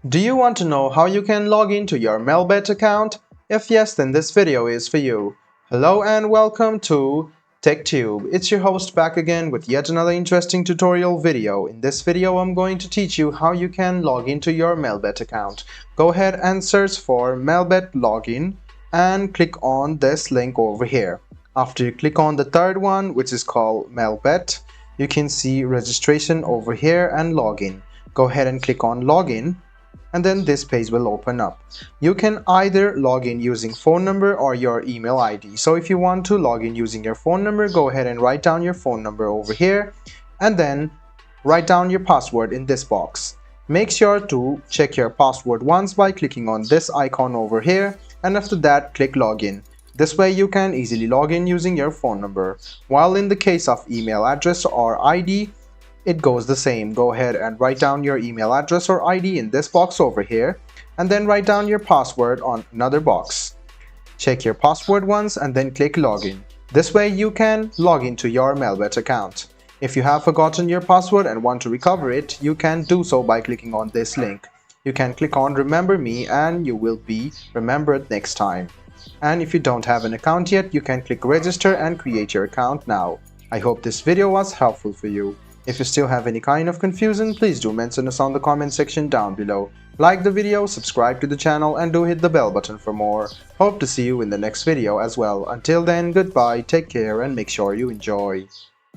Do you want to know how you can log into your Melbet account? If yes, then this video is for you. Hello and welcome to TechTube. It's your host back again with yet another interesting tutorial video. In this video, I'm going to teach you how you can log into your Melbet account. Go ahead and search for Melbet login and click on this link over here. After you click on the third one, which is called Melbet, you can see registration over here and login. Go ahead and click on login, and then this page will open up. You can either log in using phone number or your email ID. So if you want to log in using your phone number, go ahead and write down your phone number over here and then write down your password in this box. Make sure to check your password once by clicking on this icon over here, and after that click login. This way you can easily log in using your phone number. While in the case of email address or ID, it goes the same. Go ahead and write down your email address or ID in this box over here, and then write down your password on another box. Check your password once and then click login. This way you can log into your Melbet account. If you have forgotten your password and want to recover it, you can do so by clicking on this link. You can click on remember me and you will be remembered next time. And if you don't have an account yet, you can click register and create your account now. I hope this video was helpful for you. If you still have any kind of confusion, please do mention us on the comment section down below. Like the video, subscribe to the channel, and do hit the bell button for more. Hope to see you in the next video as well. Until then, goodbye, take care, and make sure you enjoy.